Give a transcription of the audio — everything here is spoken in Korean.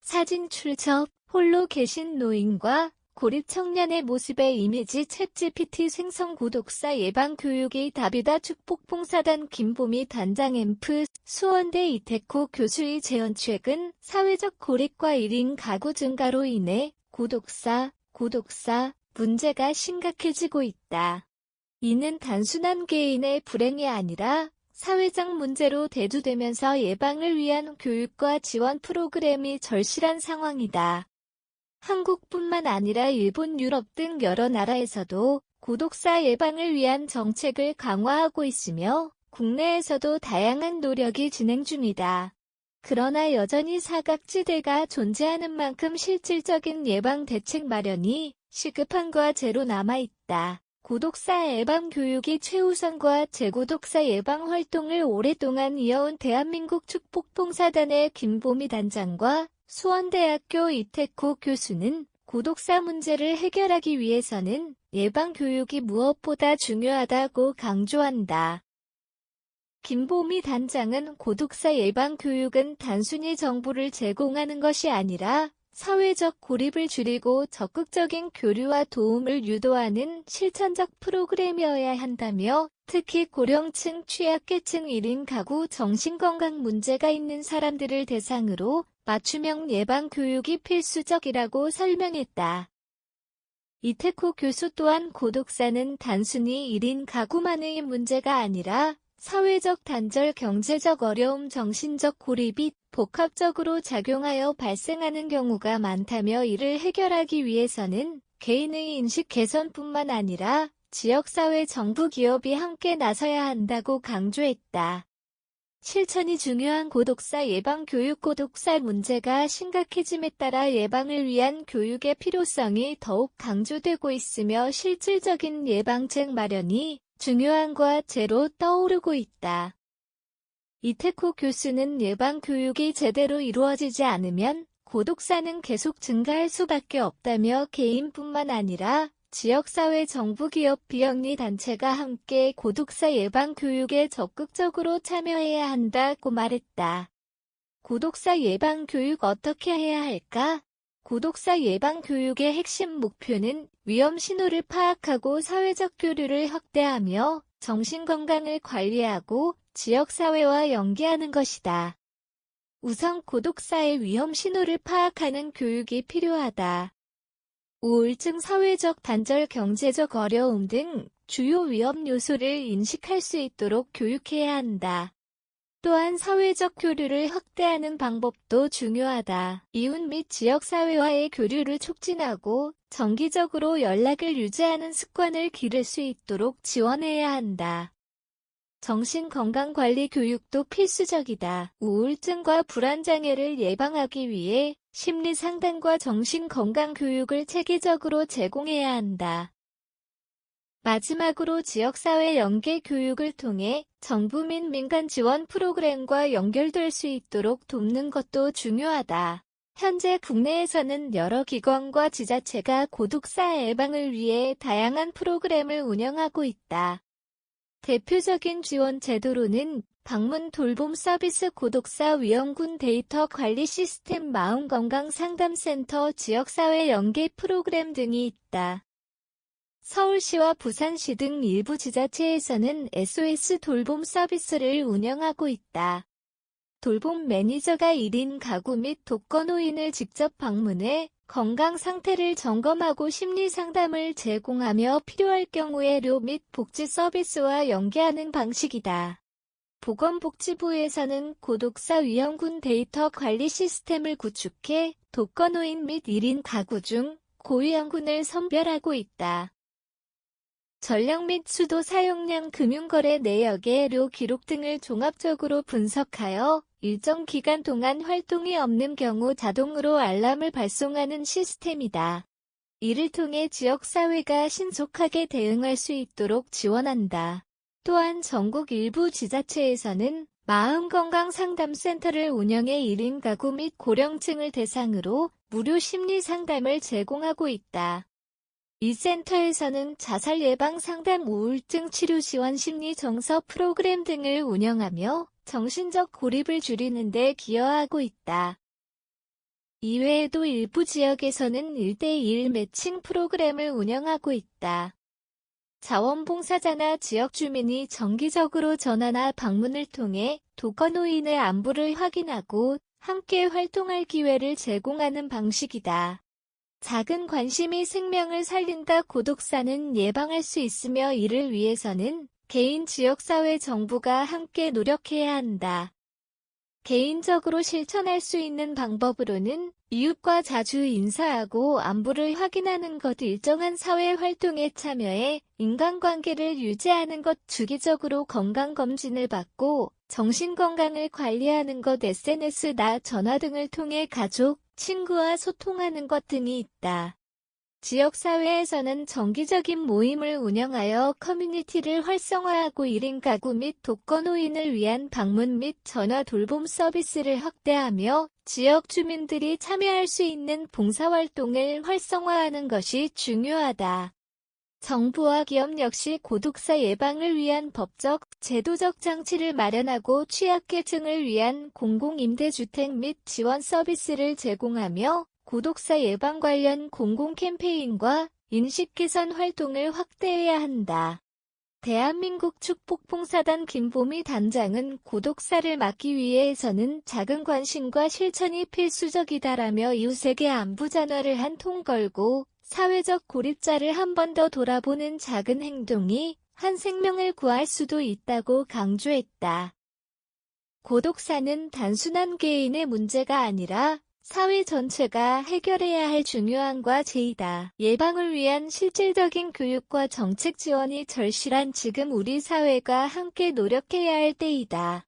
사진 출처, 홀로 계신 노인과 고립 청년의 모습의 이미지 챗GPT 생성 구독사 예방 교육의 답이다. 축복봉사단 김보미 단장 앰프 수원대 이태코 교수의 재연 최근 사회적 고립과 1인 가구 증가로 인해 구독사 문제가 심각해지고 있다. 이는 단순한 개인의 불행이 아니라 사회적 문제로 대두되면서 예방을 위한 교육과 지원 프로그램이 절실한 상황이다. 한국뿐만 아니라 일본, 유럽 등 여러 나라에서도 구독사 예방을 위한 정책을 강화하고 있으며 국내에서도 다양한 노력이 진행 중이다. 그러나 여전히 사각지대가 존재하는 만큼 실질적인 예방 대책 마련이 시급한 과제로 남아있다. 구독사 예방 교육이 최우선과 재구독사 예방 활동을 오랫동안 이어온 대한민국 축복봉사단의 김보미 단장과 수원대학교 이태코 교수는 구독사 문제를 해결하기 위해서는 예방 교육이 무엇보다 중요하다고 강조한다. 김보미 단장은 구독사 예방 교육은 단순히 정보를 제공하는 것이 아니라 사회적 고립을 줄이고 적극적인 교류와 도움을 유도하는 실천적 프로그램이어야 한다며 특히 고령층, 취약계층 1인 가구 정신건강 문제가 있는 사람들을 대상으로 맞춤형 예방 교육이 필수적이라고 설명했다. 이태코 교수 또한 구독사는 단순히 1인 가구만의 문제가 아니라 사회적 단절, 경제적 어려움, 정신적 고립이 복합적으로 작용하여 발생하는 경우가 많다며 이를 해결하기 위해서는 개인의 인식 개선뿐만 아니라 지역사회, 정부, 기업이 함께 나서야 한다고 강조했다. 실천이 중요한 구독사 예방 교육. 구독사 문제가 심각해짐에 따라 예방을 위한 교육의 필요성이 더욱 강조되고 있으며 실질적인 예방책 마련이 중요한 과제로 떠오르고 있다. 이태코 교수는 예방 교육이 제대로 이루어지지 않으면 구독사는 계속 증가할 수밖에 없다며 개인뿐만 아니라 지역사회, 정부, 기업, 비영리 단체가 함께 구독사 예방 교육에 적극적으로 참여해야 한다고 말했다. 구독사 예방 교육 어떻게 해야 할까? 구독사 예방 교육의 핵심 목표는 위험 신호를 파악하고 사회적 교류를 확대하며 정신건강을 관리하고 지역사회와 연계하는 것이다. 우선 구독사의 위험 신호를 파악하는 교육이 필요하다. 우울증, 사회적 단절, 경제적 어려움 등 주요 위험 요소를 인식할 수 있도록 교육해야 한다. 또한 사회적 교류를 확대하는 방법도 중요하다. 이웃 및 지역사회와의 교류를 촉진하고 정기적으로 연락을 유지하는 습관을 기를 수 있도록 지원해야 한다. 정신건강관리 교육도 필수적이다. 우울증과 불안장애를 예방하기 위해 심리상담과 정신건강 교육을 체계적으로 제공해야 한다. 마지막으로 지역사회 연계 교육을 통해 정부 및 민간 지원 프로그램과 연결될 수 있도록 돕는 것도 중요하다. 현재 국내에서는 여러 기관과 지자체가 구독사 예방을 위해 다양한 프로그램을 운영하고 있다. 대표적인 지원 제도로는 방문 돌봄 서비스, 구독사 위험군 데이터 관리 시스템, 마음건강상담센터, 지역사회 연계 프로그램 등이 있다. 서울시와 부산시 등 일부 지자체에서는 SOS 돌봄 서비스를 운영하고 있다. 돌봄 매니저가 1인 가구 및 독거노인을 직접 방문해 건강 상태를 점검하고 심리 상담을 제공하며 필요할 경우에 의료 및 복지 서비스와 연계하는 방식이다. 보건복지부에서는 구독사 위험군 데이터 관리 시스템을 구축해 독거노인 및 1인 가구 중 고위험군을 선별하고 있다. 전력 및 수도 사용량, 금융거래 내역의 의료 기록 등을 종합적으로 분석하여 일정 기간 동안 활동이 없는 경우 자동으로 알람을 발송하는 시스템이다. 이를 통해 지역사회가 신속하게 대응할 수 있도록 지원한다. 또한 전국 일부 지자체에서는 마음건강상담센터를 운영해 1인 가구 및 고령층을 대상으로 무료 심리상담을 제공하고 있다. 이 센터에서는 자살 예방 상담, 우울증 치료 지원, 심리 정서 프로그램 등을 운영하며 정신적 고립을 줄이는 데 기여하고 있다. 이외에도 일부 지역에서는 1대1 매칭 프로그램을 운영하고 있다. 자원봉사자나 지역 주민이 정기적으로 전화나 방문을 통해 독거노인의 안부를 확인하고 함께 활동할 기회를 제공하는 방식이다. 작은 관심이 생명을 살린다. 고독사는 예방할 수 있으며 이를 위해서는 개인, 지역사회, 정부가 함께 노력해야 한다. 개인적으로 실천할 수 있는 방법으로는 이웃과 자주 인사하고 안부를 확인하는 것, 일정한 사회 활동에 참여해 인간관계를 유지하는 것, 주기적으로 건강검진을 받고 정신건강을 관리하는 것, SNS나 전화 등을 통해 가족, 친구와 소통하는 것 등이 있다. 지역사회에서는 정기적인 모임을 운영하여 커뮤니티를 활성화하고 1인 가구 및 독거노인을 위한 방문 및 전화 돌봄 서비스를 확대하며 지역 주민들이 참여할 수 있는 봉사활동을 활성화하는 것이 중요하다. 정부와 기업 역시 고독사 예방을 위한 법적, 제도적 장치를 마련하고 취약계층을 위한 공공임대주택 및 지원 서비스를 제공하며 고독사 예방 관련 공공 캠페인과 인식 개선 활동을 확대해야 한다. 대한민국 축복봉사단 김보미 단장은 고독사를 막기 위해서는 작은 관심과 실천이 필수적이다라며 이웃에게 안부 전화를 한 통 걸고 사회적 고립자를 한 번 더 돌아보는 작은 행동이 한 생명을 구할 수도 있다고 강조했다. 고독사는 단순한 개인의 문제가 아니라 사회 전체가 해결해야 할 중요한 과제이다. 예방을 위한 실질적인 교육과 정책 지원이 절실한 지금 우리 사회가 함께 노력해야 할 때이다.